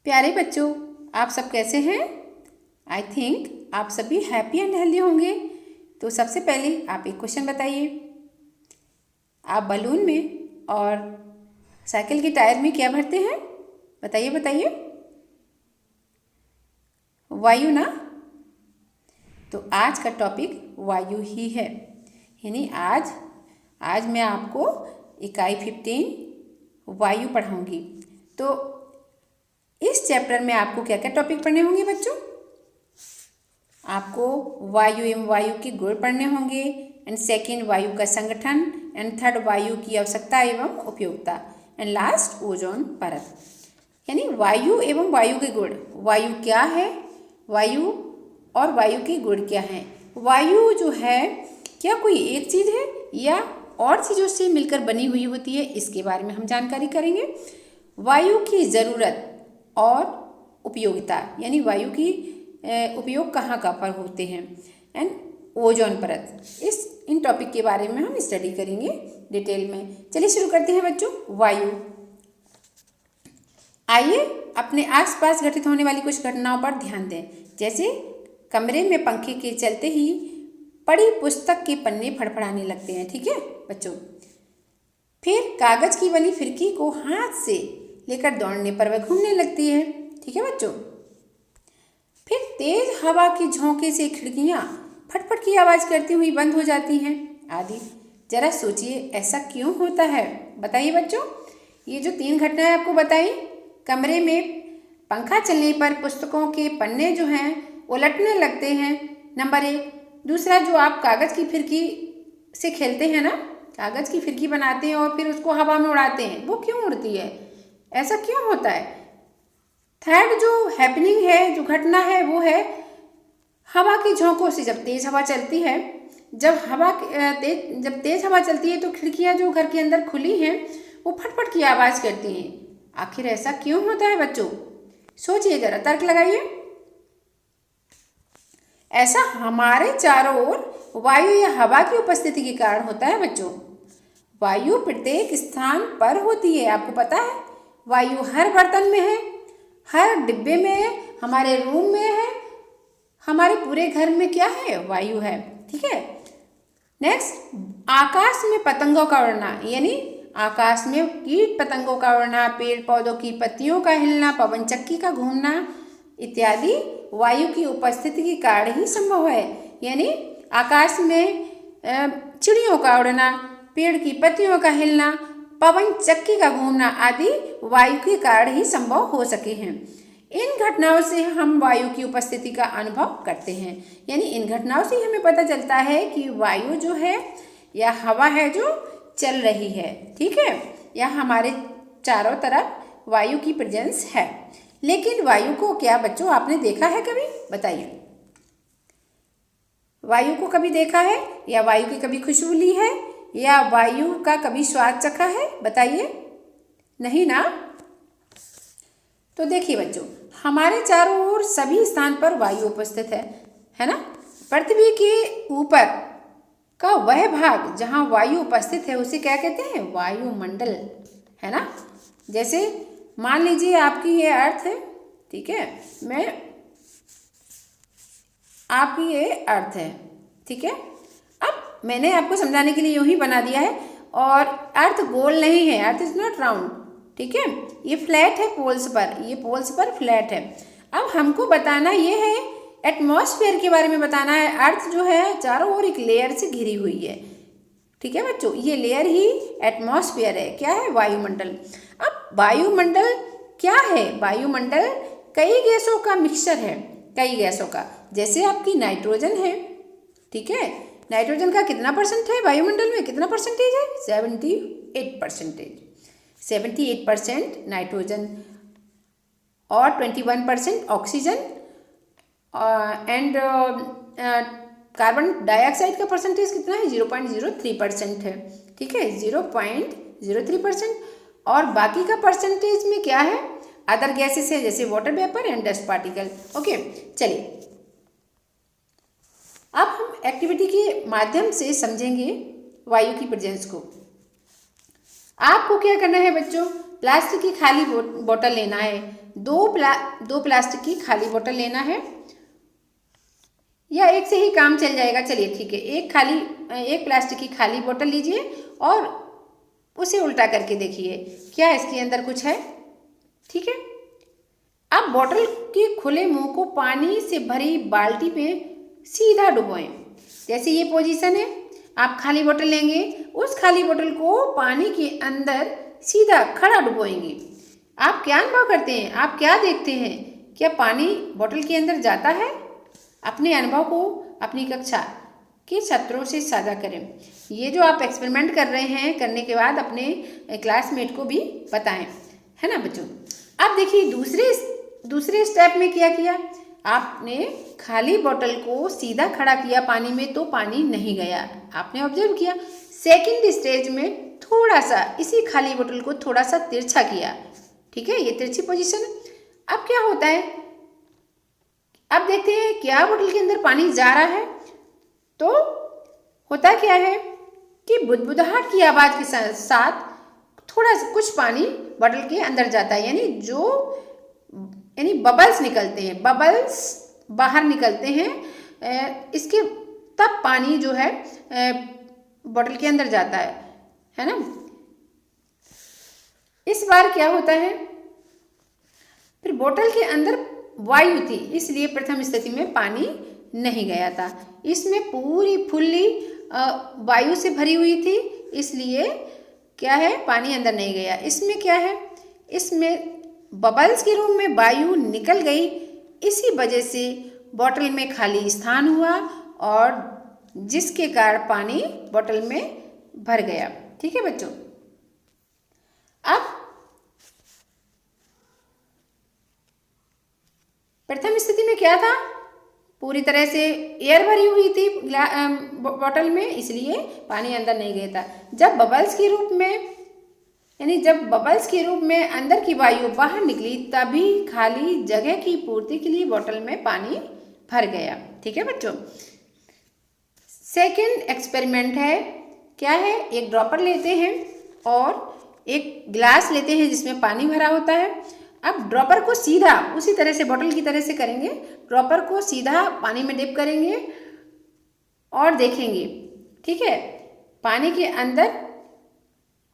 प्यारे बच्चों, आप सब कैसे हैं? आई थिंक आप सभी हैप्पी एंड हेल्दी होंगे। तो सबसे पहले आप एक क्वेश्चन बताइए। आप बलून में और साइकिल के टायर में क्या भरते हैं? बताइए बताइए। वायु ना? तो आज का टॉपिक वायु ही है। यानी आज मैं आपको इकाई 15 वायु पढ़ाऊंगी। तो इस चैप्टर में आपको क्या क्या टॉपिक पढ़ने होंगे बच्चों? आपको वायु एवं वायु के गुण पढ़ने होंगे, एंड सेकंड वायु का संगठन, एंड थर्ड वायु की आवश्यकता एवं उपयोगिता, एंड लास्ट ओजोन परत। यानी वायु एवं वायु के गुण। वायु क्या है, वायु और वायु के गुण क्या हैं। वायु जो है क्या कोई एक चीज़ है या और चीज़ों से मिलकर बनी हुई होती है, इसके बारे में हम जानकारी करेंगे। वायु की ज़रूरत और उपयोगिता, यानी वायु की उपयोग कहाँ कहाँ पर होते हैं, एंड ओजोन परत। इन टॉपिक के बारे में हम स्टडी करेंगे डिटेल में। चलिए शुरू करते हैं बच्चों। वायु। आइए अपने आसपास घटित होने वाली कुछ घटनाओं पर ध्यान दें। जैसे कमरे में पंखे के चलते ही पढ़ी पुस्तक के पन्ने फड़फड़ाने लगते हैं, ठीक है बच्चों। फिर कागज की बनी फिरकी को हाथ से लेकर दौड़ने पर वह घूमने लगती है, ठीक है बच्चों। फिर तेज हवा के झोंके से खिड़कियां फटफट की आवाज़ करती हुई बंद हो जाती हैं आदि। जरा सोचिए ऐसा क्यों होता है, बताइए बच्चों। ये जो 3 घटनाएं आपको बताई, कमरे में पंखा चलने पर पुस्तकों के पन्ने जो हैं उलटने लगते हैं, नंबर 1। दूसरा, जो आप कागज़ की फिरकी से खेलते हैं ना, कागज़ की फिरकी बनाते हैं और फिर उसको हवा में उड़ाते हैं, वो क्यों उड़ती है, ऐसा क्यों होता है। थर्ड जो हैपनिंग है, जो घटना है, वो है हवा के झोंकों से। जब तेज़ हवा चलती है, जब तेज़ हवा चलती है तो खिड़कियां जो घर के अंदर खुली हैं वो फटफट की आवाज़ करती हैं। आखिर ऐसा क्यों होता है बच्चों? सोचिए जरा, तर्क लगाइए। ऐसा हमारे चारों ओर वायु या हवा की उपस्थिति के कारण होता है बच्चों। वायु प्रत्येक स्थान पर होती है, आपको पता है। वायु हर बर्तन में है, हर डिब्बे में है, हमारे रूम में है, हमारे पूरे घर में क्या है, वायु है, ठीक है। नेक्स्ट, आकाश में पतंगों का उड़ना, यानी आकाश में कीट पतंगों का उड़ना, पेड़ पौधों की पत्तियों का हिलना, पवन चक्की का घूमना इत्यादि वायु की उपस्थिति के कारण ही संभव है। यानी आकाश में चिड़ियों का उड़ना, पेड़ की पत्तियों का हिलना, पवन चक्की का घूमना आदि वायु के कारण ही संभव हो सके हैं। इन घटनाओं से हम वायु की उपस्थिति का अनुभव करते हैं। यानी इन घटनाओं से हमें पता चलता है कि वायु जो है या हवा है जो चल रही है, ठीक है, या हमारे चारों तरफ वायु की प्रेजेंस है। लेकिन वायु को क्या बच्चों आपने देखा है कभी, बताइए। वायु को कभी देखा है, या वायु की कभी खुशबू ली है, या वायु का कभी स्वाद चखा है, बताइए। नहीं ना? तो देखिए बच्चों, हमारे चारों ओर सभी स्थान पर वायु उपस्थित है ना। पृथ्वी के ऊपर का वह भाग जहाँ वायु उपस्थित है उसे क्या कहते हैं, वायुमंडल, है ना। जैसे मान लीजिए आपकी ये अर्थ है, ठीक है, आपकी ये अर्थ है, ठीक है। अब मैंने आपको समझाने के लिए यूं ही बना दिया है, और अर्थ गोल नहीं है, अर्थ इज नॉट राउंड, ठीक है। ये फ्लैट है पोल्स पर, ये पोल्स पर फ्लैट है। अब हमको बताना ये है, एटमॉस्फेयर के बारे में बताना है। अर्थ जो है चारों ओर एक लेयर से घिरी हुई है, ठीक है बच्चों। ये लेयर ही एटमॉस्फेयर है, क्या है, वायुमंडल। अब वायुमंडल क्या है, वायुमंडल कई गैसों का मिक्सचर है, कई गैसों का। जैसे आपकी नाइट्रोजन है, ठीक है, नाइट्रोजन का कितना परसेंट है वायुमंडल में, कितना परसेंटेज है, 78%। 78% नाइट्रोजन और 21% ऑक्सीजन, एंड कार्बन डाइऑक्साइड का परसेंटेज कितना है, 0.03% है, ठीक है, 0.03%। और बाकी का परसेंटेज में क्या है, अदर गैसेस है, जैसे water vapour and dust particle. Okay, चलिए अब हम एक्टिविटी के माध्यम से समझेंगे वायु की प्रेजेंस को। आपको क्या करना है बच्चों, प्लास्टिक की खाली बोतल लेना है। दो प्लास्टिक की खाली बोतल लेना है, या एक से ही काम चल जाएगा। चलिए ठीक है, एक प्लास्टिक की खाली बोतल लीजिए और उसे उल्टा करके देखिए क्या इसके अंदर कुछ है। ठीक है, अब बोतल के खुले मुंह को पानी से भरी बाल्टी में सीधा डुबोएं। जैसे ये पोजीशन है, आप खाली बोतल लेंगे, उस खाली बोतल को पानी के अंदर सीधा खड़ा डुबोएंगे। आप क्या अनुभव करते हैं, आप क्या देखते हैं, क्या पानी बोतल के अंदर जाता है? अपने अनुभव को अपनी कक्षा के छात्रों से साझा करें। ये जो आप एक्सपेरिमेंट कर रहे हैं, करने के बाद अपने क्लासमेट को भी बताएं, है ना बच्चों। अब देखिए दूसरे स्टेप में क्या किया, आपने खाली बोतल को सीधा खड़ा किया पानी में तो पानी नहीं गया, आपने ऑब्जर्व किया। सेकंड स्टेज में थोड़ा सा इसी खाली बोतल को थोड़ा सा तिरछा किया। ठीक है, ये तिरछी पोजीशन। अब क्या होता है, अब देखते हैं क्या बोतल के अंदर पानी जा रहा है। तो होता क्या है कि बुदबुदाहट की आवाज़ के साथ थोड़ा सा कुछ पानी बोतल के अंदर जाता है, यानी बबल्स निकलते हैं, बबल्स बाहर निकलते हैं। इसके तब पानी जो है बोतल के अंदर जाता है ना। इस बार क्या होता है, फिर बोतल के अंदर वायु थी, इसलिए प्रथम स्थिति में पानी नहीं गया था। इसमें पूरी फुल्ली वायु से भरी हुई थी, इसलिए क्या है, पानी अंदर नहीं गया। इसमें क्या है, इसमें बबल्स के रूप में वायु निकल गई, इसी वजह से बोतल में खाली स्थान हुआ और जिसके कारण पानी बोतल में भर गया। ठीक है बच्चों, अब प्रथम स्थिति में क्या था, पूरी तरह से एयर भरी हुई थी बोतल में, इसलिए पानी अंदर नहीं गया था। जब बबल्स के रूप में अंदर की वायु बाहर निकली, तभी खाली जगह की पूर्ति के लिए बोतल में पानी भर गया। ठीक है बच्चों, सेकंड एक्सपेरिमेंट है, क्या है, एक ड्रॉपर लेते हैं और एक गिलास लेते हैं जिसमें पानी भरा होता है। अब ड्रॉपर को सीधा उसी तरह से बोतल की तरह से करेंगे, ड्रॉपर को सीधा पानी में डिप करेंगे और देखेंगे, ठीक है, पानी के अंदर,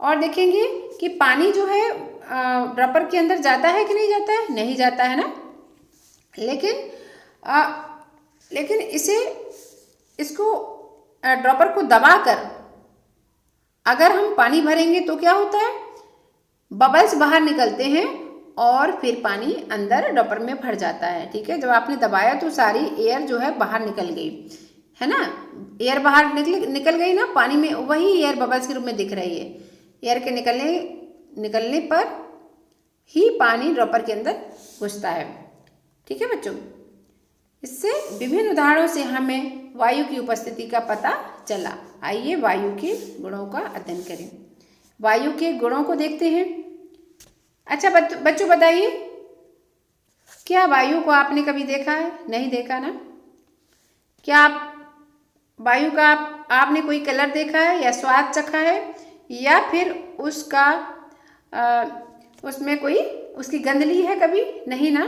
और देखेंगे कि पानी जो है ड्रॉपर के अंदर जाता है कि नहीं जाता है, नहीं जाता है ना। लेकिन इसको ड्रॉपर को दबाकर अगर हम पानी भरेंगे तो क्या होता है, बबल्स बाहर निकलते हैं और फिर पानी अंदर ड्रॉपर में भर जाता है। ठीक है, जब आपने दबाया तो सारी एयर जो है बाहर निकल गई, है ना, एयर बाहर निकल गई ना पानी में, वही एयर बबल्स के रूप में दिख रही है। एयर के निकलने पर ही पानी ड्रॉपर के अंदर घुसता है। ठीक है बच्चों, इससे विभिन्न उदाहरणों से हमें वायु की उपस्थिति का पता चला। आइए वायु के गुणों का अध्ययन करें। वायु के गुणों को देखते हैं। अच्छा बच्चों बताइए, क्या वायु को आपने कभी देखा है? नहीं देखा ना। क्या आप वायु का आपने कोई कलर देखा है या स्वाद चखा है, या फिर उसमें कोई उसकी गंध ली है कभी? नहीं ना।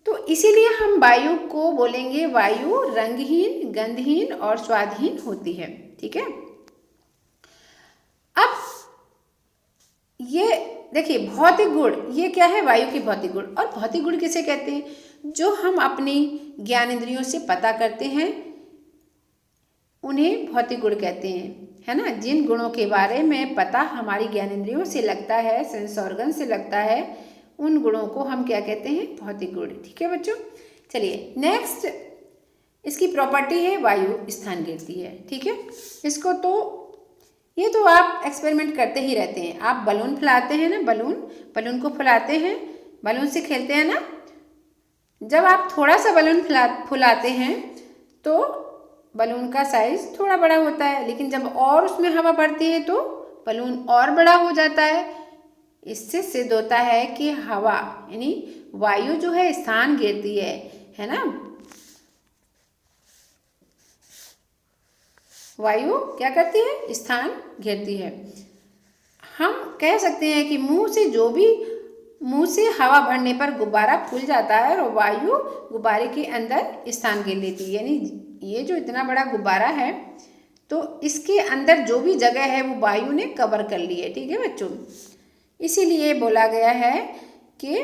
तो इसीलिए हम वायु को बोलेंगे, वायु रंगहीन, गंधहीन और स्वादहीन होती है। ठीक है, अब ये देखिए भौतिक गुण, ये क्या है, वायु के भौतिक गुण। और भौतिक गुण किसे कहते हैं? जो हम अपनी ज्ञानेंद्रियों से पता करते हैं उन्हें भौतिक गुण कहते हैं, है ना। जिन गुणों के बारे में पता हमारी ज्ञानेंद्रियों से लगता है, सेंस ऑर्गन से लगता है, उन गुणों को हम क्या कहते हैं? भौतिक गुण। ठीक है बच्चों, चलिए नेक्स्ट, इसकी प्रॉपर्टी है वायु स्थान घेरती है। ठीक है, इसको तो ये तो आप एक्सपेरिमेंट करते ही रहते हैं। आप बलून फुलाते हैं ना, बलून को फुलाते हैं, बलून से खेलते हैं ना। जब आप थोड़ा सा बलून फुलाते हैं तो बलून का साइज थोड़ा बड़ा होता है, लेकिन जब और उसमें हवा बढ़ती है तो बलून और बड़ा हो जाता है। इससे सिद्ध होता है कि हवा यानी वायु जो है स्थान घेरती है ना। वायु क्या करती है? स्थान घेरती है। हम कह सकते हैं कि मुंह से हवा भरने पर गुब्बारा फूल जाता है और वायु गुब्बारे के अंदर स्थान घेर लेती है। यानी ये जो इतना बड़ा गुब्बारा है तो इसके अंदर जो भी जगह है वो वायु ने कवर कर ली है। ठीक है बच्चों, इसीलिए बोला गया है कि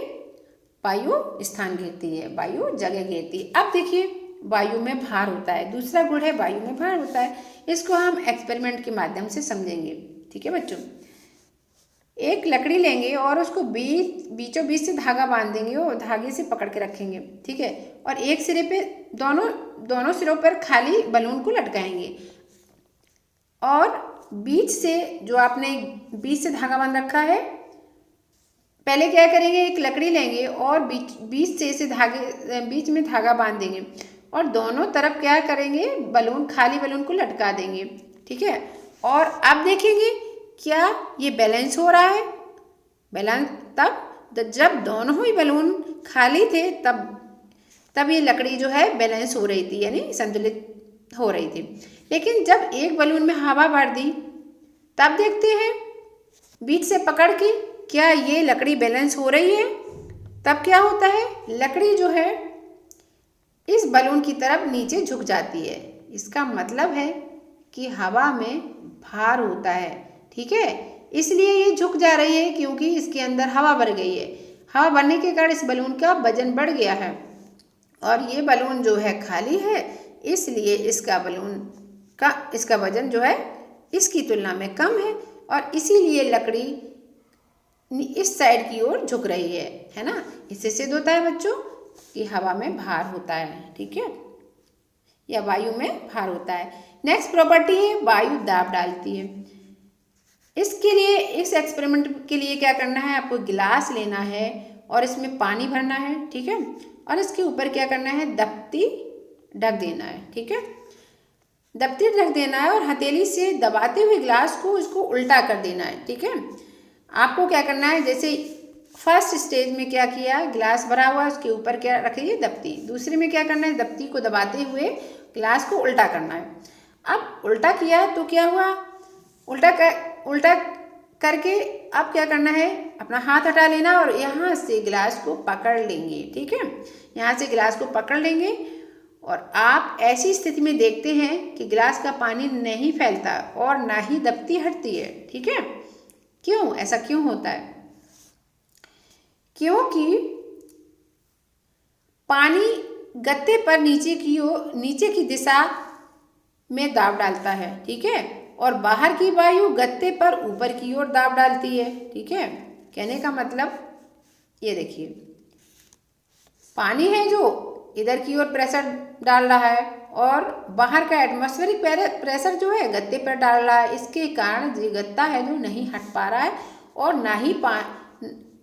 वायु स्थान घेरती है, वायु जगह घेरती है। अब देखिए वायु में भार होता है, दूसरा गुण है वायु में भार होता है। इसको हम एक्सपेरिमेंट के माध्यम से समझेंगे। ठीक है बच्चों, एक लकड़ी लेंगे और उसको बीचों बीच से धागा बांध देंगे और धागे से पकड़ के रखेंगे। ठीक है, और एक सिरे पे दोनों सिरों पर खाली बलून को लटकाएंगे और बीच से जो आपने बीच से धागा बांध रखा है, पहले क्या करेंगे, एक लकड़ी लेंगे और बीच से इसे बीच में धागा बांध देंगे और दोनों तरफ क्या करेंगे, खाली बलून को लटका देंगे। ठीक है, और अब देखेंगे क्या ये बैलेंस हो रहा है। बैलेंस जब दोनों ही बलून खाली थे तब ये लकड़ी जो है बैलेंस हो रही थी, यानी संतुलित हो रही थी। लेकिन जब एक बलून में हवा भर दी तब देखते हैं बीच से पकड़ के क्या ये लकड़ी बैलेंस हो रही है। तब क्या होता है, लकड़ी जो है इस बलून की तरफ नीचे झुक जाती है। इसका मतलब है कि हवा में भार होता है। ठीक है, इसलिए ये झुक जा रही है क्योंकि इसके अंदर हवा भर गई है। हवा भरने के कारण इस बलून का वजन बढ़ गया है और ये बलून जो है खाली है, इसलिए इसका वजन जो है इसकी तुलना में कम है और इसीलिए लकड़ी इस साइड की ओर झुक रही है ना। इससे सिद्ध होता है बच्चों कि हवा में भार होता है। ठीक है, या वायु में भार होता है। नेक्स्ट प्रॉपर्टी है वायु दाब डालती है। इसके लिए इस एक्सपेरिमेंट के लिए क्या करना है, आपको गिलास लेना है और इसमें पानी भरना है। ठीक है, और इसके ऊपर क्या करना है, दफ्ती ढक देना है। ठीक है, दफ्ती ढक देना है और हथेली से दबाते हुए गिलास को इसको उल्टा कर देना है। ठीक है, आपको क्या करना है, जैसे फर्स्ट स्टेज में क्या किया, गिलास भरा हुआ है उसके ऊपर क्या रखिए, दफ्ती। दूसरे में क्या करना है, दफ्ती को दबाते हुए गिलास को उल्टा करना है। अब उल्टा किया तो क्या हुआ, उल्टा करके अब क्या करना है, अपना हाथ हटा लेना और यहाँ से गिलास को पकड़ लेंगे। ठीक है, यहाँ से गिलास को पकड़ लेंगे और आप ऐसी स्थिति में देखते हैं कि गिलास का पानी नहीं फैलता और ना ही दफ्ती हटती है। ठीक है, क्यों, ऐसा क्यों होता है, क्योंकि पानी गत्ते पर नीचे की दिशा में दाब डालता है। ठीक है, और बाहर की वायु गत्ते पर ऊपर की ओर दाब डालती है। ठीक है, कहने का मतलब ये देखिए, पानी है जो इधर की ओर प्रेशर डाल रहा है और बाहर का एटमॉस्फेरिक प्रेशर जो है गत्ते पर डाल रहा है। इसके कारण ये गत्ता है जो नहीं हट पा रहा है और ना ही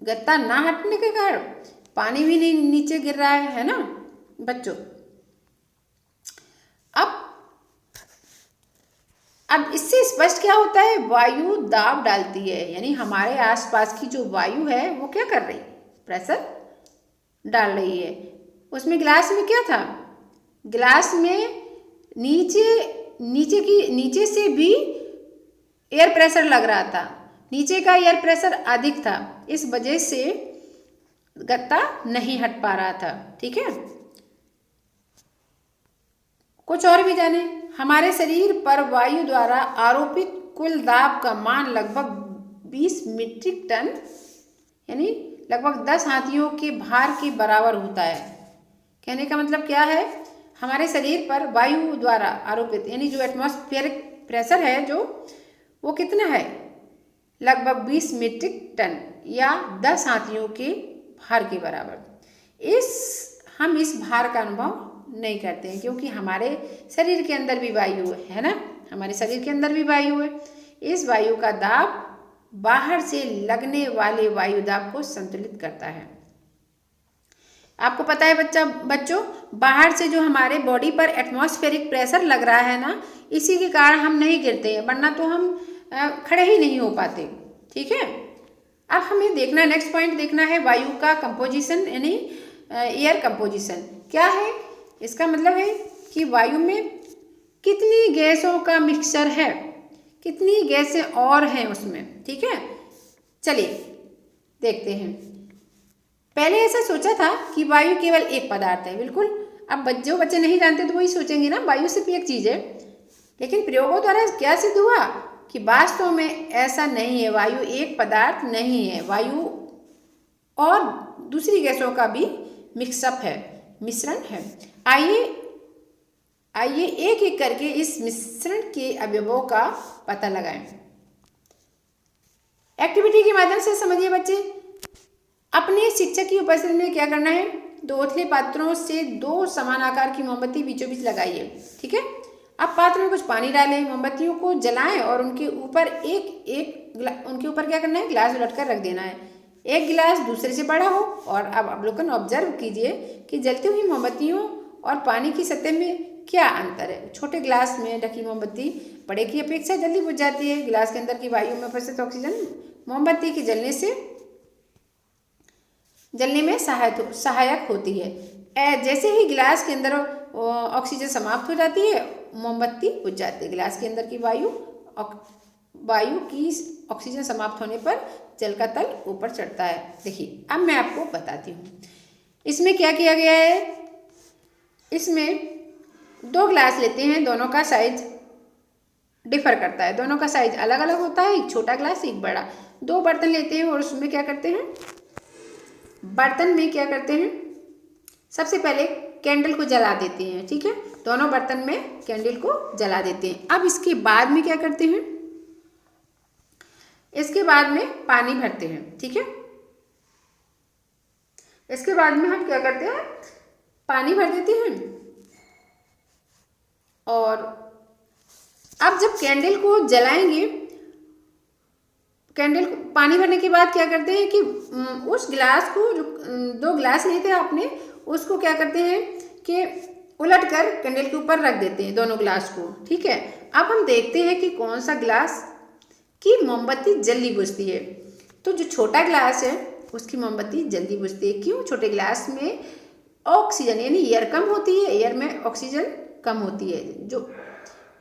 गत्ता ना हटने के कारण पानी भी नहीं नीचे गिर रहा है ना बच्चों। अब इससे स्पष्ट क्या होता है, वायु दाब डालती है, यानी हमारे आसपास की जो वायु है वो क्या कर रही है, प्रेशर डाल रही है। उसमें गिलास में क्या था, गिलास में नीचे से भी एयर प्रेशर लग रहा था, नीचे का एयर प्रेशर अधिक था, इस वजह से गत्ता नहीं हट पा रहा था। ठीक है, कुछ और भी जाने। हमारे शरीर पर वायु द्वारा आरोपित कुल दाब का मान लगभग 20 मीट्रिक टन यानी लगभग 10 हाथियों के भार के बराबर होता है। कहने का मतलब क्या है, हमारे शरीर पर वायु द्वारा आरोपित यानी जो एटमॉस्फेरिक प्रेशर है जो वो कितना है, लगभग 20 मीट्रिक टन या 10 हाथियों के भार के बराबर। हम इस भार का अनुभव नहीं करते हैं क्योंकि हमारे शरीर के अंदर भी वायु है ना, हमारे शरीर के अंदर भी वायु है। इस वायु का दाब बाहर से लगने वाले वायु दाब को संतुलित करता है। आपको पता है बच्चों, बाहर से जो हमारे बॉडी पर एटमॉस्फेरिक प्रेशर लग रहा है ना, इसी के कारण हम नहीं गिरते हैं, वरना तो हम खड़े ही नहीं हो पाते। ठीक है, अब हमें देखना, नेक्स्ट पॉइंट देखना है वायु का कंपोजिशन यानी एयर कंपोजिशन क्या है। इसका मतलब है कि वायु में कितनी गैसों का मिक्सचर है, कितनी गैसें और हैं उसमें, ठीक है। चलिए देखते हैं। पहले ऐसा सोचा था कि वायु केवल एक पदार्थ है, बिल्कुल। अब जो बच्चे नहीं जानते तो वही सोचेंगे ना, वायु सिर्फ एक चीज़ है। लेकिन प्रयोगों द्वारा क्या सिद्ध हुआ कि वास्तव में ऐसा नहीं है, वायु एक पदार्थ नहीं है, वायु और दूसरी गैसों का भी मिक्सअप है, मिश्रण है। आइए एक एक करके इस मिश्रण के अवयवों का पता लगाएं। एक्टिविटी के माध्यम से समझिए बच्चे। अपने शिक्षक की उपस्थिति में क्या करना है, 2 उथले पात्रों से 2 समान आकार की मोमबत्ती बीचों बीच लगाइए, ठीक है। अब पात्र में कुछ पानी डालें, मोमबत्तियों को जलाएं और उनके ऊपर उनके ऊपर क्या करना है, गिलास उलट कर रख देना है। एक गिलास दूसरे से बड़ा हो और अब अवलोकन ऑब्जर्व कीजिए कि जलती हुई मोमबत्तियों और पानी की सतह में क्या अंतर है। छोटे गिलास में ढकी मोमबत्ती बड़े की अपेक्षा जल्दी बुझ जाती है। गिलास के अंदर की वायु में उपस्थित ऑक्सीजन मोमबत्ती के जलने में सहायक होती है। जैसे ही गिलास के अंदर ऑक्सीजन समाप्त हो जाती है, मोमबत्ती बुझ जाती है। गिलास के अंदर की वायु की ऑक्सीजन समाप्त होने पर जल का तल ऊपर चढ़ता है। देखिए अब मैं आपको बताती हूँ इसमें क्या किया गया है। इसमें 2 गिलास लेते हैं, दोनों का साइज डिफर करता है, दोनों का साइज अलग अलग होता है, एक छोटा गिलास एक बड़ा। 2 बर्तन लेते हैं और उसमें क्या करते हैं, बर्तन में क्या करते हैं, सबसे पहले कैंडल को जला देते हैं, ठीक है। दोनों बर्तन में कैंडल को जला देते हैं। अब इसके बाद में क्या करते हैं, इसके बाद में पानी भरते हैं, ठीक है। इसके बाद में हम क्या करते हैं, पानी भर देते हैं। और अब जब कैंडल को जलाएंगे, पानी भरने के बाद क्या करते हैं कि उस गिलास को, जो 2 गिलास लिए थे आपने, उसको क्या करते हैं कि उलट कर कैंडल के ऊपर रख देते हैं, दोनों गिलास को, ठीक है। अब हम देखते हैं कि कौन सा गिलास की मोमबत्ती जल्दी बुझती है। तो जो छोटा गिलास है उसकी मोमबत्ती जल्दी बुझती है। क्यों? छोटे गिलास में ऑक्सीजन यानी एयर कम होती है, एयर में ऑक्सीजन कम होती है जो,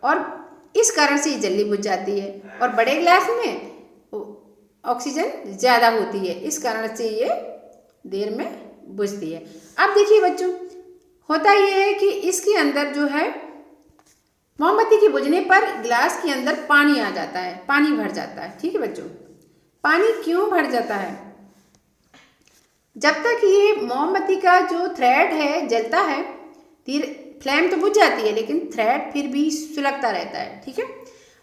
और इस कारण से ये जल्दी बुझ जाती है। और बड़े गिलास में ऑक्सीजन ज़्यादा होती है, इस कारण से ये देर में बुझती है। अब देखिए बच्चों, होता ये है कि इसके अंदर जो है मोमबत्ती के बुझने पर गिलास के अंदर पानी आ जाता है, पानी भर जाता है, ठीक है बच्चों। पानी क्यों भर जाता है? जब तक ये मोमबत्ती का जो थ्रेड है जलता है, फ्लेम तो बुझ जाती है लेकिन थ्रेड फिर भी सुलगता रहता है, ठीक है।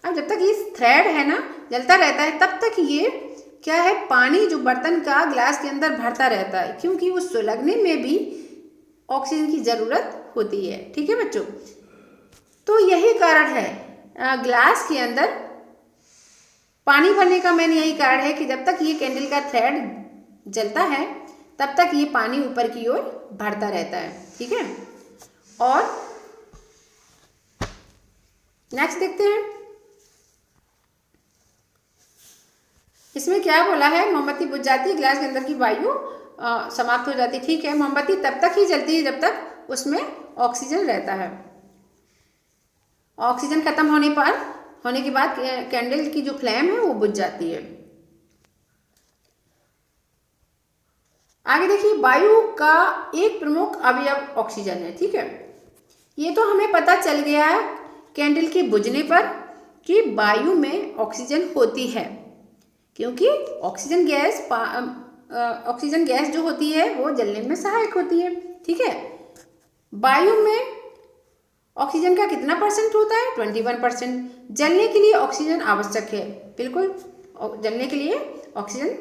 अब जब तक ये थ्रेड है ना जलता रहता है, तब तक ये क्या है, पानी जो बर्तन का गिलास के अंदर भरता रहता है, क्योंकि वो सुलगने में भी ऑक्सीजन की ज़रूरत होती है, ठीक है बच्चों। तो यही कारण है गिलास के अंदर पानी भरने का, मेन यही कारण है कि जब तक ये कैंडल का थ्रेड जलता है तब तक ये पानी ऊपर की ओर भरता रहता है, ठीक है। और नेक्स्ट देखते हैं, इसमें क्या बोला है, मोमबत्ती बुझ जाती है, गिलास के अंदर की वायु समाप्त हो जाती है, ठीक है। मोमबत्ती तब तक ही जलती है जब तक उसमें ऑक्सीजन रहता है। ऑक्सीजन खत्म होने के बाद कैंडल की जो फ्लेम है वो बुझ जाती है। आगे देखिए, वायु का एक प्रमुख अवयव ऑक्सीजन है, ठीक है। ये तो हमें पता चल गया है कैंडल के बुझने पर कि वायु में ऑक्सीजन होती है, क्योंकि ऑक्सीजन गैस जो होती है वो जलने में सहायक होती है, ठीक है। वायु में ऑक्सीजन का कितना परसेंट होता है? 21%। जलने के लिए ऑक्सीजन आवश्यक है, बिल्कुल, जलने के लिए ऑक्सीजन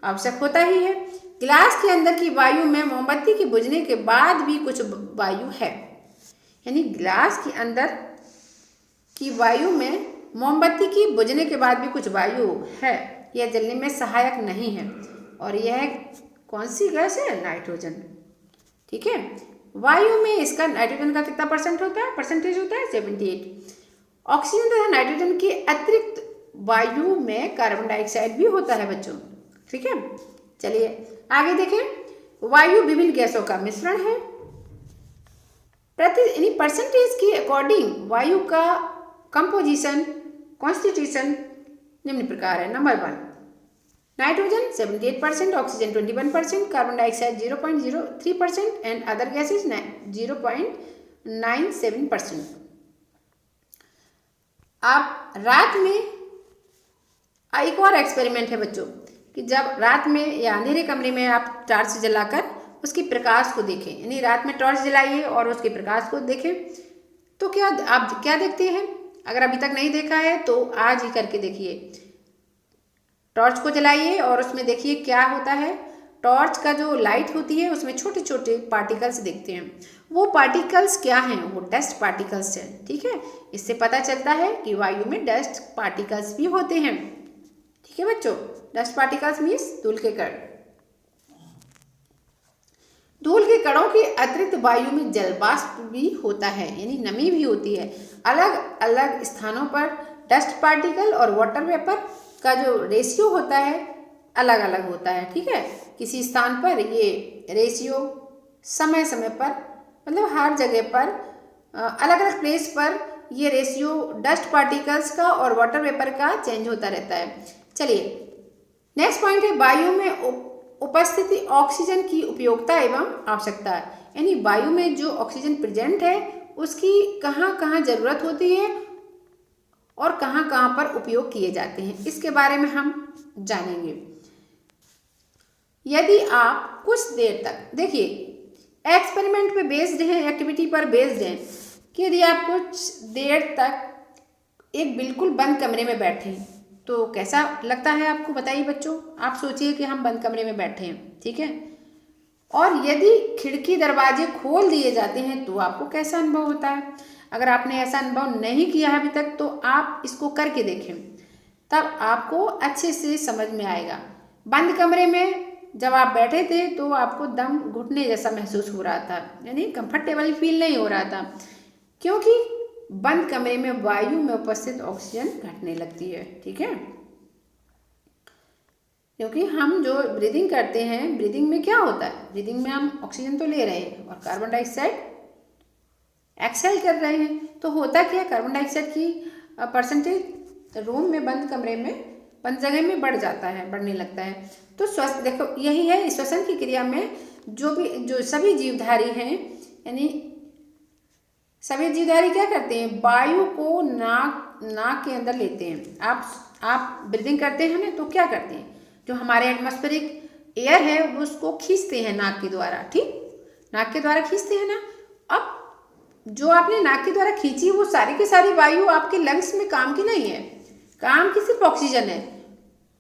आवश्यक होता ही है। गिलास के अंदर की वायु में मोमबत्ती के बुझने के बाद भी कुछ वायु है, यानी गिलास के अंदर की वायु में मोमबत्ती की बुझने के बाद भी कुछ वायु है, यह जलने में सहायक नहीं है। और यह कौन सी गैस है? नाइट्रोजन, ठीक है। वायु में इसका नाइट्रोजन का कितना परसेंटेज होता है? 78। ऑक्सीजन तथा नाइट्रोजन के अतिरिक्त वायु में कार्बन डाइऑक्साइड भी होता है बच्चों, ठीक है। चलिए आगे देखें, वायु विभिन्न गैसों का मिश्रण है। परसेंटेज के अकॉर्डिंग वायु का कंपोजिशन कॉन्स्टिट्यूशन निम्न प्रकार है। Number 1, nitrogen 78%, oxygen 21%, carbon dioxide 0.03% and other gases 0.97%। आप रात में एक और एक्सपेरिमेंट है बच्चों कि जब रात में या अंधेरे कमरे में आप टॉर्च जलाकर उसकी प्रकाश को देखें, यानी रात में टॉर्च जलाइए और उसके प्रकाश को देखें तो क्या आप क्या देखते हैं। अगर अभी तक नहीं देखा है तो आज ही करके देखिए। टॉर्च को जलाइए और उसमें देखिए क्या होता है। टॉर्च का जो लाइट होती है उसमें छोटे छोटे पार्टिकल्स दिखते हैं। वो पार्टिकल्स क्या हैं? वो डस्ट पार्टिकल्स हैं। ठीक है, इससे पता चलता है कि वायु में डस्ट पार्टिकल्स भी होते हैं। ठीक है बच्चों, डस्ट पार्टिकल्स मीन्स धूल के कण। धूल के कणों के अतिरिक्त वायु में जलवाष्प भी होता है, यानी नमी भी होती है। अलग अलग स्थानों पर डस्ट पार्टिकल और वाटर वेपर का जो रेशियो होता है अलग अलग होता है। ठीक है, किसी स्थान पर ये रेशियो समय समय पर मतलब हर जगह पर अलग अलग प्लेस पर ये रेशियो डस्ट पार्टिकल्स का और वाटर वेपर का चेंज होता रहता है। चलिए नेक्स्ट पॉइंट है वायु में उपस्थिति ऑक्सीजन की उपयोगिता एवं आवश्यकता। यानी वायु में जो ऑक्सीजन प्रेजेंट है उसकी कहाँ कहाँ जरूरत होती है और कहाँ कहाँ पर उपयोग किए जाते हैं, इसके बारे में हम जानेंगे। यदि आप कुछ देर तक देखिए एक्सपेरिमेंट पे बेस्ड है, एक्टिविटी पर बेस्ड है कि यदि आप कुछ देर तक एक बिल्कुल बंद कमरे में बैठे हैं तो कैसा लगता है आपको, बताइए बच्चों। आप सोचिए कि हम बंद कमरे में बैठे हैं, ठीक है, और यदि खिड़की दरवाजे खोल दिए जाते हैं तो आपको कैसा अनुभव होता है। अगर आपने ऐसा अनुभव नहीं किया है अभी तक तो आप इसको करके देखें, तब आपको अच्छे से समझ में आएगा। बंद कमरे में जब आप बैठे थे तो आपको दम घुटने जैसा महसूस हो रहा था, यानी कंफर्टेबल फील नहीं हो रहा था, क्योंकि बंद कमरे में वायु में उपस्थित ऑक्सीजन घटने लगती है। ठीक है, क्योंकि हम जो ब्रीदिंग करते हैं, ब्रीदिंग में क्या होता है, ब्रीदिंग में हम ऑक्सीजन तो ले रहे हैं और कार्बन डाइऑक्साइड एक्सहेल कर रहे हैं। तो होता क्या है, कार्बन डाइऑक्साइड की परसेंटेज रूम में बंद कमरे में बंद जगह में बढ़ जाता है, बढ़ने लगता है। तो श्वसन देखो यही है, श्वसन की क्रिया में जो सभी जीवधारी हैं, यानी सभी जीवधारी क्या करते हैं, वायु को नाक के अंदर लेते हैं। आप ब्रीदिंग करते हैं ना तो क्या करते हैं, जो हमारे एटमॉस्फेरिक एयर है वो उसको खींचते हैं नाक के द्वारा। ठीक, नाक के द्वारा खींचते हैं ना। अब जो आपने नाक के द्वारा खींची वो सारी की सारी वायु आपके लंग्स में काम की नहीं है, काम की सिर्फ ऑक्सीजन है।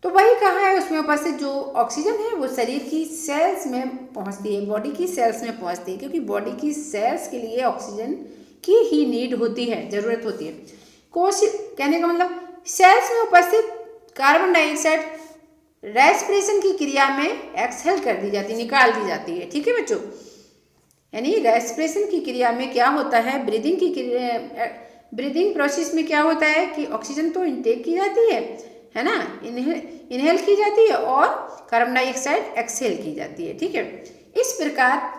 तो वही कहा है उसमें उपस्थित जो ऑक्सीजन है वो शरीर की सेल्स में पहुंचती है, बॉडी की सेल्स में पहुंचती है, क्योंकि बॉडी की सेल्स के लिए ऑक्सीजन की ही नीड होती है, जरूरत होती है। कोशिश कहने का मतलब सेल्स में उपस्थित कार्बन डाइऑक्साइड रेस्पिरेशन की क्रिया में एक्सहेल कर दी जाती है, निकाल दी जाती है। ठीक है बच्चों, यानी रेस्पिरेशन की क्रिया में क्या होता है, ब्रीदिंग प्रोसेस में क्या होता है कि ऑक्सीजन तो इनटेक की जाती है ना, इनहेल की जाती है और कार्बन डाइऑक्साइड एक्सहेल की जाती है। ठीक है, इस प्रकार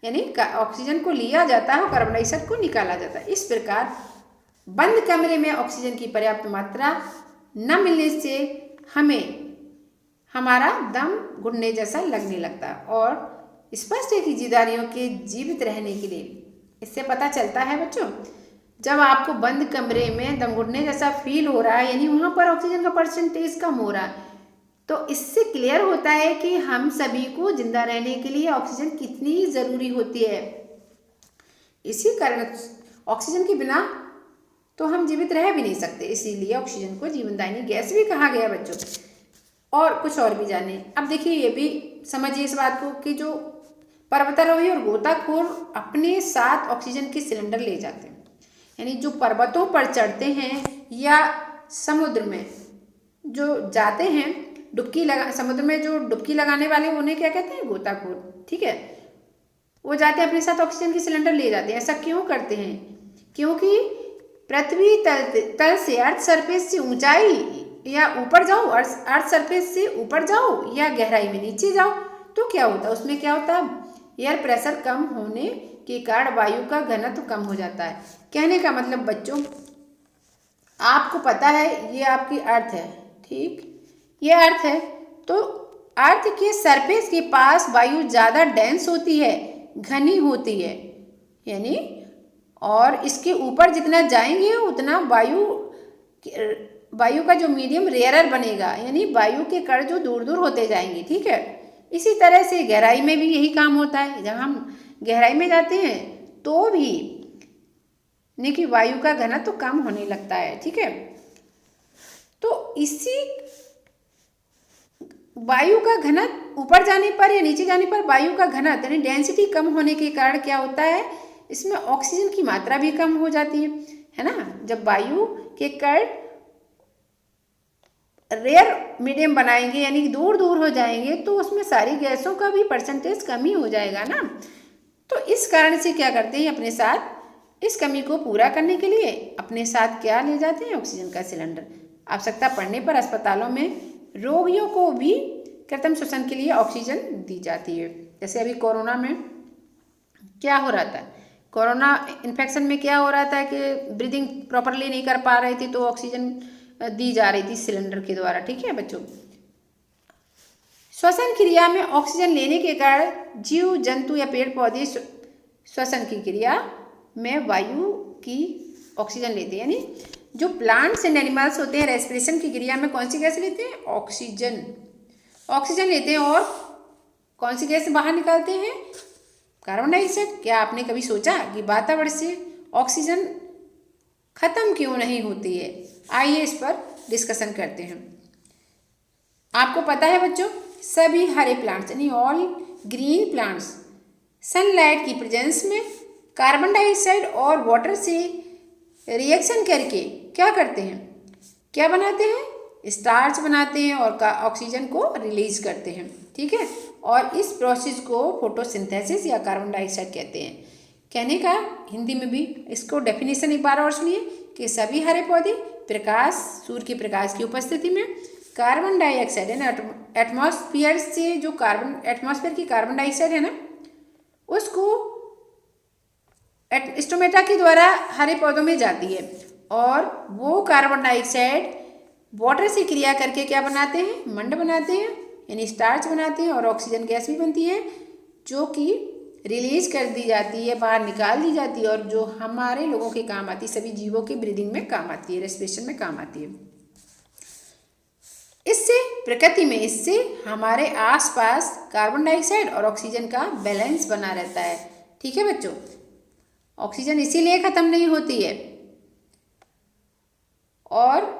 यानी ऑक्सीजन को लिया जाता है और कार्बन डाइऑक्साइड को निकाला जाता है। इस प्रकार बंद कमरे में ऑक्सीजन की पर्याप्त मात्रा न मिलने से हमें हमारा दम घुटने जैसा लगने लगता है। और स्पष्ट है कि जीवधारियों के जीवित रहने के लिए इससे पता चलता है बच्चों, जब आपको बंद कमरे में दम घुटने जैसा फील हो रहा है, यानी वहाँ पर ऑक्सीजन का परसेंटेज कम हो रहा है, तो इससे क्लियर होता है कि हम सभी को जिंदा रहने के लिए ऑक्सीजन कितनी ज़रूरी होती है। इसी कारण ऑक्सीजन के बिना तो हम जीवित रह भी नहीं सकते, इसीलिए ऑक्सीजन को जीवनदायिनी गैस भी कहा गया बच्चों। और कुछ और भी जाने। अब देखिए ये भी समझिए इस बात को कि जो पर्वतारोही और गोताखोर अपने साथ ऑक्सीजन के सिलेंडर ले जाते हैं, यानी जो पर्वतों पर चढ़ते हैं या समुद्र में जो जाते हैं समुद्र में जो डुबकी लगाने वाले उन्हें क्या कहते हैं, गोताखोर। ठीक है, वो जाते हैं अपने साथ ऑक्सीजन के सिलेंडर ले जाते हैं। ऐसा क्यों करते हैं, क्योंकि पृथ्वी तल से अर्थ सरफेस से ऊंचाई या ऊपर जाओ, अर्थ सरफेस से ऊपर जाओ या गहराई में नीचे जाओ तो क्या होता है, उसमें क्या होता है, एयर प्रेशर कम होने के कारण वायु का घनत्व कम हो जाता है। कहने का मतलब बच्चों आपको पता है ये आपकी अर्थ है, ठीक, ये अर्थ है। तो अर्थ के सरफेस के पास वायु ज़्यादा डेंस होती है, घनी होती है, यानी और इसके ऊपर जितना जाएंगे उतना वायु का जो मीडियम रेयरर बनेगा, यानी वायु के कण जो दूर दूर होते जाएंगे, ठीक है। इसी तरह से गहराई में भी यही काम होता है। जब हम गहराई में जाते हैं तो भी यानी कि वायु का घनत्व तो कम होने लगता है, ठीक है। तो इसी वायु का घनत्व ऊपर जाने पर या नीचे जाने पर वायु का घनत्व यानी डेंसिटी कम होने के कारण क्या होता है, इसमें ऑक्सीजन की मात्रा भी कम हो जाती है ना। जब वायु के कण रेयर मीडियम बनाएंगे यानी कि दूर दूर हो जाएंगे तो उसमें सारी गैसों का भी परसेंटेज कम ही हो जाएगा ना। तो इस कारण से क्या करते हैं, अपने साथ इस कमी को पूरा करने के लिए अपने साथ क्या ले जाते हैं, ऑक्सीजन का सिलेंडर। आवश्यकता पड़ने पर अस्पतालों में रोगियों को भी कृत्रिम श्वसन के लिए ऑक्सीजन दी जाती है। जैसे अभी कोरोना में क्या हो रहा था, कोरोना इन्फेक्शन में क्या हो रहा था कि ब्रीदिंग प्रॉपरली नहीं कर पा रहे थे तो ऑक्सीजन दी जा रही थी सिलेंडर के द्वारा, ठीक है बच्चों। श्वसन क्रिया में ऑक्सीजन लेने के कारण जीव जंतु या पेड़ पौधे श्वसन की क्रिया में वायु की ऑक्सीजन लेते हैं, यानी जो प्लांट्स एंड एनिमल्स होते हैं रेस्पिरेशन की क्रिया में कौन सी गैस लेते हैं, ऑक्सीजन लेते हैं। और कौन सी गैस बाहर निकालते हैं, कार्बन डाइऑक्साइड। क्या आपने कभी सोचा कि वातावरण से ऑक्सीजन खत्म क्यों नहीं होती है? आइए इस पर डिस्कशन करते हैं। आपको पता है बच्चों, सभी हरे प्लांट्स यानी ऑल ग्रीन प्लांट्स सनलाइट की प्रेजेंस में कार्बन डाइऑक्साइड और वाटर से रिएक्शन करके क्या करते हैं, क्या बनाते हैं, स्टार्च बनाते हैं और ऑक्सीजन को रिलीज करते हैं, ठीक है। और इस प्रोसेस को फोटोसिंथेसिस या कार्बन डाइऑक्साइड कहते हैं। कहने का हिंदी में भी इसको डेफिनेशन एक बार और सुनिए कि सभी हरे पौधे प्रकाश, सूर्य के प्रकाश की उपस्थिति में कार्बन डाइऑक्साइड है ना, एटमॉस्फेयर से जो एटमॉस्फेयर की कार्बन डाइऑक्साइड है ना, उसको स्टोमेटा के द्वारा हरे पौधों में जाती है और वो कार्बन डाइऑक्साइड वाटर से क्रिया करके क्या बनाते हैं, मंड बनाते हैं यानी स्टार्च बनाते हैं और ऑक्सीजन गैस भी बनती है जो कि रिलीज कर दी जाती है, बाहर निकाल दी जाती है और जो हमारे लोगों के काम आती है, सभी जीवों की ब्रीदिंग में काम आती है, रेस्पिरेशन में काम आती है। इससे प्रकृति में इससे हमारे आसपास कार्बन डाइऑक्साइड और ऑक्सीजन का बैलेंस बना रहता है, ठीक है बच्चों। ऑक्सीजन इसीलिए खत्म नहीं होती है और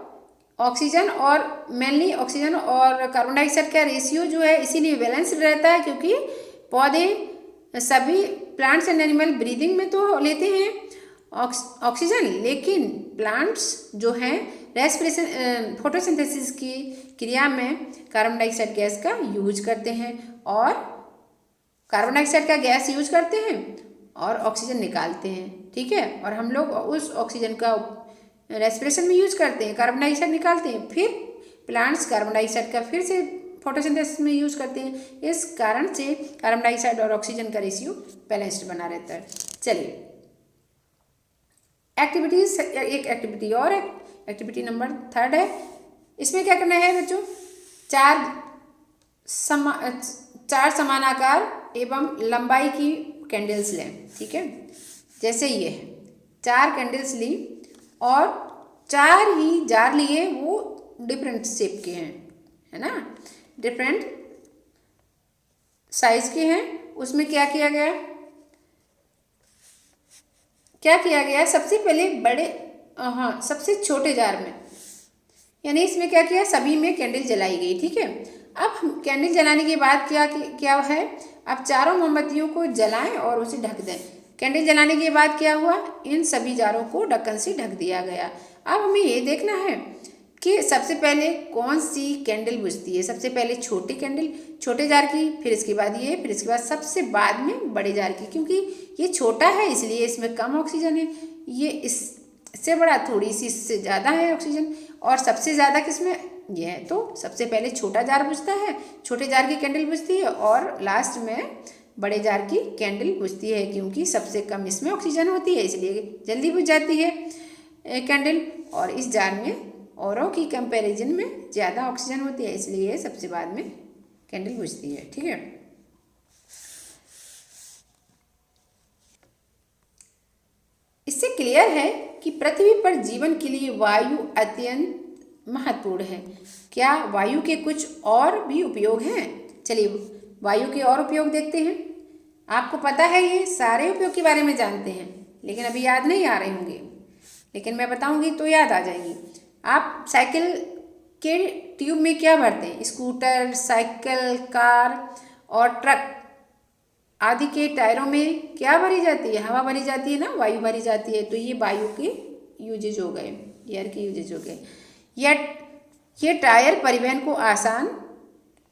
ऑक्सीजन और मेनली ऑक्सीजन और कार्बन डाइऑक्साइड का रेशियो जो है इसीलिए बैलेंस्ड रहता है क्योंकि पौधे सभी प्लांट्स एंड एनिमल ब्रीदिंग में तो लेते हैं ऑक्सीजन, लेकिन प्लांट्स जो हैं रेस्पिरेशन फोटोसिंथेसिस की क्रिया में कार्बन डाइऑक्साइड गैस का यूज करते हैं और कार्बन डाइऑक्साइड का गैस यूज करते हैं और ऑक्सीजन निकालते हैं, ठीक है। और हम लोग उस ऑक्सीजन का रेस्पिरेशन में यूज करते हैं, कार्बन डाइऑक्साइड निकालते हैं, फिर प्लांट्स कार्बन डाइऑक्साइड का फिर से फोटोसिंथेसिस में यूज करते हैं। इस कारण से कार्बन डाइऑक्साइड और ऑक्सीजन का रेशियो बैलेंस्ड बना रहता है। चलिए एक्टिविटीज, एक एक्टिविटी और एक्टिविटी नंबर 3 है। इसमें क्या करना है बच्चों, चार समान आकार एवं लंबाई की कैंडल्स लें, ठीक है। जैसे ये 4 कैंडल्स ली और 4 ही जार लिए, वो डिफरेंट शेप के हैं, है ना, डिफरेंट साइज के हैं। उसमें क्या किया गया, सबसे पहले सबसे छोटे जार में यानी इसमें क्या किया, सभी में कैंडल जलाई गई, ठीक है। अब कैंडल जलाने के बाद क्या है, अब चारों मोमबत्तियों को जलाएं और उसे ढक दें। कैंडल जलाने के बाद क्या हुआ, इन सभी जारों को ढक्कन से ढक दिया गया। अब हमें ये देखना है कि सबसे पहले कौन सी कैंडल बुझती है। सबसे पहले छोटी कैंडल छोटे जार की, फिर इसके बाद ये, फिर इसके बाद सबसे बाद में बड़े जार की। क्योंकि ये छोटा है इसलिए इसमें कम ऑक्सीजन है, ये इससे बड़ा थोड़ी सी इससे ज़्यादा है ऑक्सीजन, और सबसे ज़्यादा किसमें ये है। तो सबसे पहले छोटा जार बुझता है, छोटे जार की कैंडल बुझती है और लास्ट में बड़े जार की कैंडल बुझती है, क्योंकि सबसे कम इसमें ऑक्सीजन होती है इसलिए जल्दी बुझ जाती है कैंडल। और इस जार में औरों की कंपैरिजन में ज़्यादा ऑक्सीजन होती है, इसलिए सबसे बाद में कैंडल बुझती है। ठीक है, इससे क्लियर है कि पृथ्वी पर जीवन के लिए वायु अत्यंत महत्वपूर्ण है। क्या वायु के कुछ और भी उपयोग हैं? चलिए वायु के और उपयोग देखते हैं। आपको पता है ये सारे उपयोग के बारे में जानते हैं, लेकिन अभी याद नहीं आ रहे होंगे, लेकिन मैं बताऊंगी तो याद आ जाएंगी। आप साइकिल के ट्यूब में क्या भरते हैं? स्कूटर, साइकिल, कार और ट्रक आदि के टायरों में क्या भरी जाती है? हवा भरी जाती है ना, वायु भरी जाती है। तो ये वायु के यूजेज हो गए, एयर के यूजेज हो गए। ये टायर परिवहन को आसान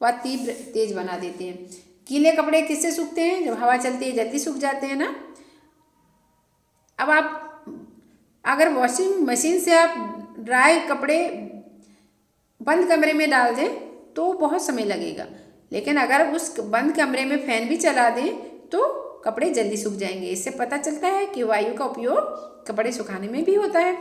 व तीव्र तेज बना देते हैं। गीले कपड़े किससे सूखते हैं? जब हवा चलती है जल्दी सूख जाते हैं ना। अब आप अगर वॉशिंग मशीन से आप ड्राई कपड़े बंद कमरे में डाल दें तो बहुत समय लगेगा, लेकिन अगर उस बंद कमरे में फैन भी चला दें तो कपड़े जल्दी सूख जाएंगे। इससे पता चलता है कि वायु का उपयोग कपड़े सुखाने में भी होता है।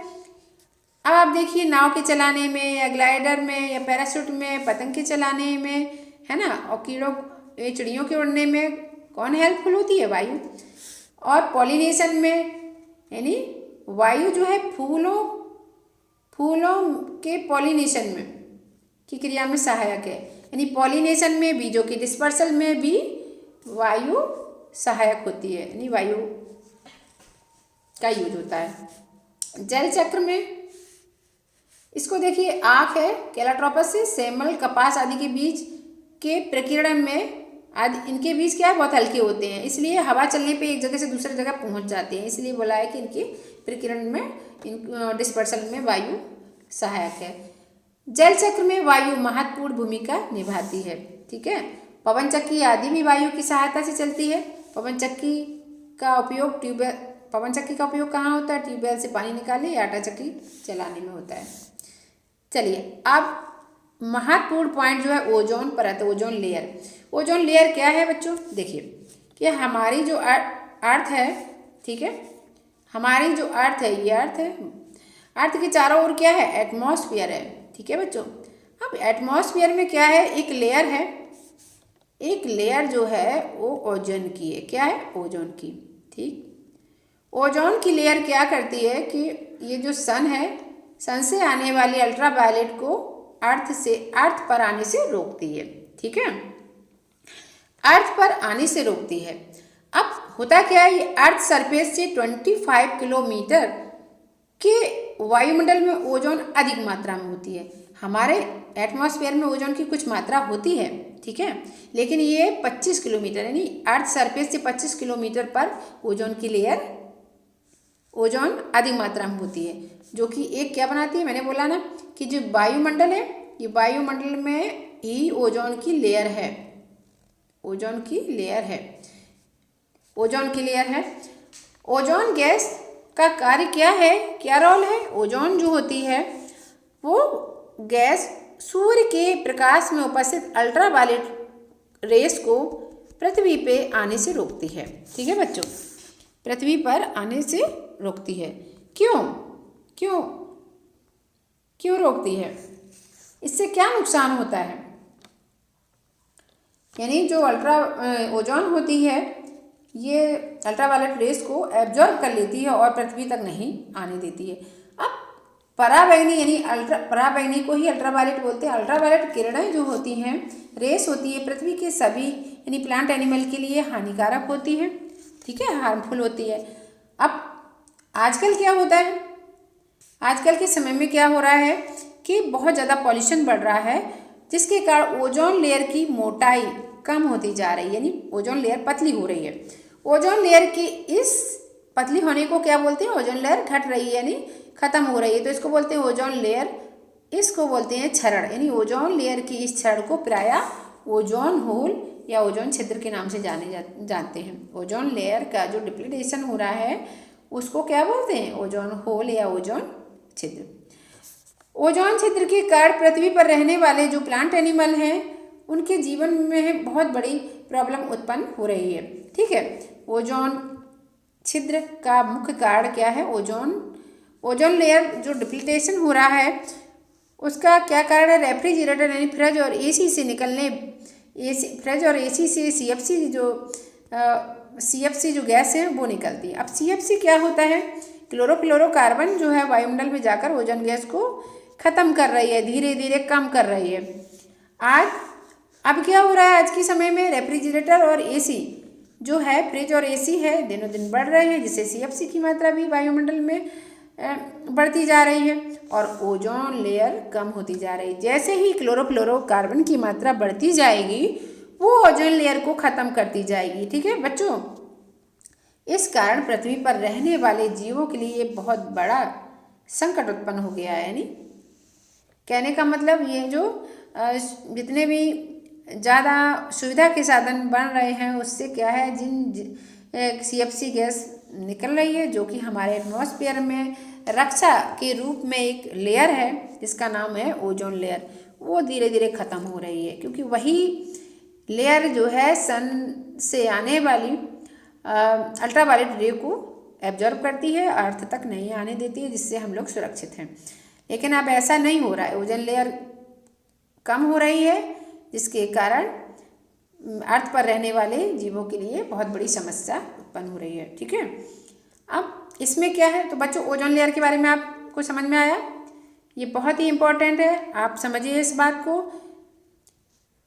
अब आप देखिए नाव के चलाने में या ग्लाइडर में या पैराशूट में, पतंग के चलाने में, है ना, और चिड़ियों के उड़ने में कौन हेल्पफुल होती है? वायु। और पॉलिनेशन में, यानी वायु जो है फूलों के पॉलिनेशन में की क्रिया में सहायक है। यानी पॉलिनेशन में, बीजों की डिस्पर्सल में भी वायु सहायक होती है, यानी वायु का यूज होता है। जल चक्र में इसको देखिए, आँख है कैलाट्रोपस से सेमल, कपास आदि के बीज के प्रकीर्णन में आदि इनके बीज क्या है? बहुत हल्के होते हैं, इसलिए हवा चलने पे एक जगह से दूसरी जगह पहुंच जाते हैं। इसलिए बोला है कि इनके प्रकीर्णन में, डिस्पर्सल में वायु सहायक है। जल चक्र में वायु महत्वपूर्ण भूमिका निभाती है। ठीक है, पवन चक्की आदि भी वायु की सहायता से चलती है। पवन चक्की का उपयोग कहाँ होता है? ट्यूबवेल से पानी निकाले या आटा चक्की चलाने में होता है। चलिए अब महत्वपूर्ण पॉइंट जो है ओजोन परत, ओजोन लेयर। ओजोन लेयर क्या है बच्चों? देखिए कि हमारी जो अर्थ है, ठीक है, हमारी जो अर्थ है, ये अर्थ है, अर्थ के चारों ओर क्या है? एटमॉस्फेयर है। ठीक है बच्चों, अब एटमॉस्फेयर में क्या है? एक लेयर है, एक लेयर जो है वो ओजोन की है। क्या है? ओजोन की। ठीक, ओजोन की लेयर क्या करती है कि ये जो सन है, सन से आने वाली अल्ट्रावायलेट को अर्थ पर आने से रोकती है। ठीक है, अर्थ पर आने से रोकती है। अब होता क्या है, ये अर्थ सरफेस से 25 किलोमीटर के वायुमंडल में ओजोन अधिक मात्रा में होती है। हमारे एटमॉस्फेयर में ओजोन की कुछ मात्रा होती है, ठीक है, लेकिन ये 25 किलोमीटर, यानी अर्थ सरफेस से 25 किलोमीटर पर ओजोन की लेयर, ओजोन अधिक मात्रा में होती है, जो कि एक क्या बनाती है? मैंने बोला ना कि जो वायुमंडल है, ये वायुमंडल में ही ओजोन की लेयर है, ओजोन की लेयर है, ओजोन की लेयर है। ओजोन गैस का कार्य क्या है? क्या रोल है? ओजोन जो होती है वो गैस सूर्य के प्रकाश में उपस्थित अल्ट्रावायलेट रेस को पृथ्वी पे आने से रोकती है। ठीक है बच्चों, पृथ्वी पर आने से रोकती है। क्यों क्यों क्यों रोकती है? इससे क्या नुकसान होता है? यानी जो ओजोन होती है ये अल्ट्रावायलेट रेस को एब्जॉर्ब कर लेती है और पृथ्वी तक नहीं आने देती है। अब पराबैंगनी, यानी पराबैंगनी को ही अल्ट्रावायलेट बोलते हैं। अल्ट्रावायलेट किरणें जो होती हैं, रेस होती है, पृथ्वी के सभी यानी प्लांट एनिमल के लिए हानिकारक होती है। ठीक है, हार्मफुल होती है। अब आजकल क्या होता है, आजकल के समय में क्या हो रहा है कि बहुत ज़्यादा पॉल्यूशन बढ़ रहा है, जिसके कारण ओजोन लेयर की मोटाई कम होती जा रही है, यानी ओजोन लेयर पतली हो रही है। ओजोन लेयर की इस पतली होने को क्या बोलते हैं? ओजोन लेयर घट रही है, यानी खत्म हो रही है, तो इसको बोलते हैं ओजोन लेयर। इसको बोलते हैं क्षरण, यानी ओजोन लेयर की इस क्षरण को प्रायः ओजोन होल या ओजोन छिद्र के नाम से जानते हैं। ओजोन लेयर का जो डिप्लीटेशन हो रहा है उसको क्या बोलते हैं? ओजोन होल या ओजोन छिद्र। ओजोन छिद्र के कारण पृथ्वी पर रहने वाले जो प्लांट एनिमल हैं उनके जीवन में बहुत बड़ी प्रॉब्लम उत्पन्न हो रही है। ठीक है, ओजोन छिद्र का मुख्य कारण क्या है? ओजोन लेयर जो डिप्लीटेशन हो रहा है उसका क्या कारण है? रेफ्रिजरेटर यानी फ्रिज और एसी से निकलने फ्रिज और एसी से सीएफसी जो गैस है वो निकलती है। अब सीएफसी क्या होता है? क्लोरोफ्लोरोकार्बन जो है वायुमंडल में जाकर ओजोन गैस को ख़त्म कर रही है, धीरे धीरे कम कर रही है। अब क्या हो रहा है आज के समय में? रेफ्रिजरेटर और एसी जो है, फ्रिज और एसी है, दिनों दिन बढ़ रहे हैं, जिससे सीएफसी की मात्रा भी वायुमंडल में बढ़ती जा रही है और ओजोन लेयर कम होती जा रही है। जैसे ही क्लोरोफ्लोरोकार्बन की मात्रा बढ़ती जाएगी वो ओजोन लेयर को ख़त्म करती जाएगी। ठीक है बच्चों, इस कारण पृथ्वी पर रहने वाले जीवों के लिए बहुत बड़ा संकट उत्पन्न हो गया है। यानी कहने का मतलब ये जो जितने भी ज़्यादा सुविधा के साधन बन रहे हैं उससे क्या है, जिन सीएफसी गैस निकल रही है जो कि हमारे एटमॉस्फेयर में रक्षा के रूप में एक लेयर है जिसका नाम है ओजोन लेयर, वो धीरे धीरे ख़त्म हो रही है। क्योंकि वही लेयर जो है सन से आने वाली अल्ट्रावायलेट रे को एब्जॉर्ब करती है, अर्थ तक नहीं आने देती है, जिससे हम लोग सुरक्षित हैं। लेकिन अब ऐसा नहीं हो रहा है, ओजोन लेयर कम हो रही है जिसके कारण अर्थ पर रहने वाले जीवों के लिए बहुत बड़ी समस्या उत्पन्न हो रही है। ठीक है, अब इसमें क्या है, तो बच्चों ओजोन लेयर के बारे में आपको समझ में आया? ये बहुत ही इम्पोर्टेंट है, आप समझिए इस बात को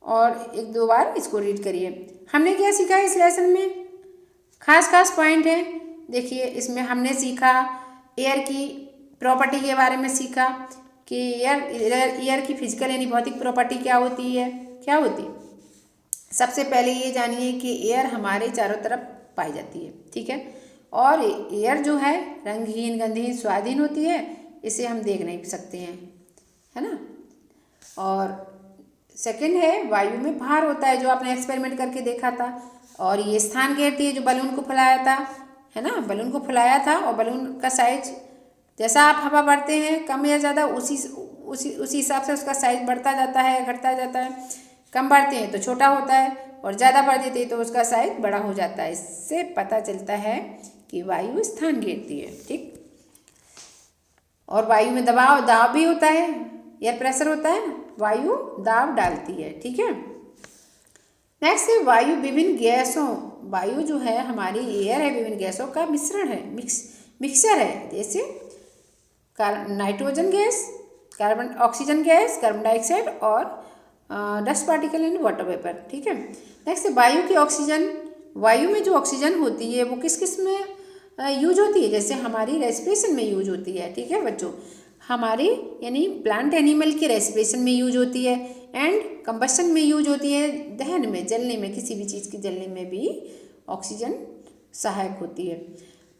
और एक दो बार इसको रीड करिए। हमने क्या सीखा इस लेसन में? खास पॉइंट है। देखिए इसमें हमने सीखा एयर की प्रॉपर्टी के बारे में सीखा कि एयर की फिजिकल यानी भौतिक प्रॉपर्टी क्या होती है। सबसे पहले ये जानिए कि एयर हमारे चारों तरफ पाई जाती है। ठीक है, और एयर जो है रंगहीन, गंधहीन, स्वादहीन होती है, इसे हम देख नहीं सकते हैं, है ना। और सेकंड है वायु में भार होता है, जो आपने एक्सपेरिमेंट करके देखा था। और ये स्थान घेरती है, जो बलून को फुलाया था, है ना, बलून को फुलाया था और बलून का साइज जैसा आप हवा भरते हैं कम या ज़्यादा उसी हिसाब से उसका साइज बढ़ता जाता है, घटता जाता है। कम बढ़ते हैं तो छोटा होता है और ज़्यादा बढ़ देते हैं तो उसका साइज बड़ा हो जाता है। इससे पता चलता है कि वायु स्थान घेरती है। ठीक, और वायु में दाब भी होता है, एयर प्रेशर होता है, वायु दाब डालती है। ठीक है, नेक्स्ट है वायु विभिन्न गैसों, वायु जो है हमारी एयर है, विभिन्न गैसों का मिश्रण है, मिक्सचर है। जैसे nitrogen gas, oxygen gas, carbon dioxide और dust particle and water vapour. ठीक है, नेक्स्ट है वायु की ऑक्सीजन, वायु में जो ऑक्सीजन होती है वो किस किस में यूज होती है? जैसे हमारी रेस्पिरेशन में यूज होती है। ठीक है बच्चों, हमारी यानी प्लांट एनिमल की रेस्पिरेशन में यूज होती है एंड कंबशन में यूज होती है, दहन में, जलने में, किसी भी चीज़ के जलने में भी ऑक्सीजन सहायक होती है।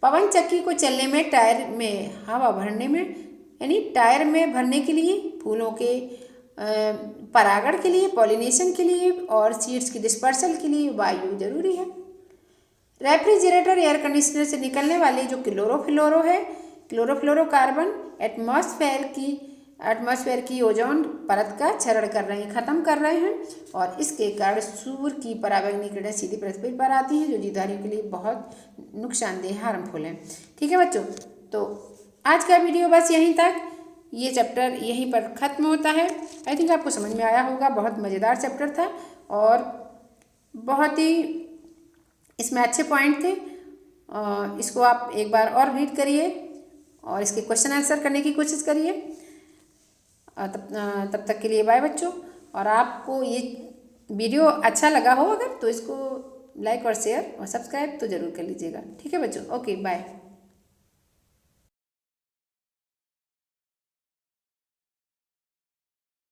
पवन चक्की को चलने में, टायर में हवा भरने में, यानी टायर में भरने के लिए, फूलों के परागण के लिए, पॉलिनेशन के लिए और सीड्स की डिस्पर्सल के लिए वायु जरूरी है। रेफ्रिजरेटर एयर कंडीशनर से निकलने वाले जो क्लोरोफ्लोरो है, क्लोरोफ्लोरोकार्बन एटमॉस्फेयर की ओजोन परत का क्षरण कर रहे हैं, ख़त्म कर रहे हैं और इसके कारण सूर्य की पराबैंगनी किरणें सीधी पृथ्वी पर आती हैं, जो जीवधारियों के लिए बहुत नुकसानदेह, हार्मफुल है। ठीक है बच्चों, तो आज का वीडियो बस यहीं तक, ये चैप्टर यहीं पर ख़त्म होता है। आई थिंक आपको समझ में आया होगा, बहुत मज़ेदार चैप्टर था और बहुत ही इसमें अच्छे पॉइंट थे। इसको आप एक बार और रीड करिए और इसके क्वेश्चन आंसर करने की कोशिश करिए। तब तक के लिए बाय बच्चों। और आपको ये वीडियो अच्छा लगा हो अगर, तो इसको लाइक और शेयर और सब्सक्राइब तो ज़रूर कर लीजिएगा। ठीक है बच्चों, ओके बाय।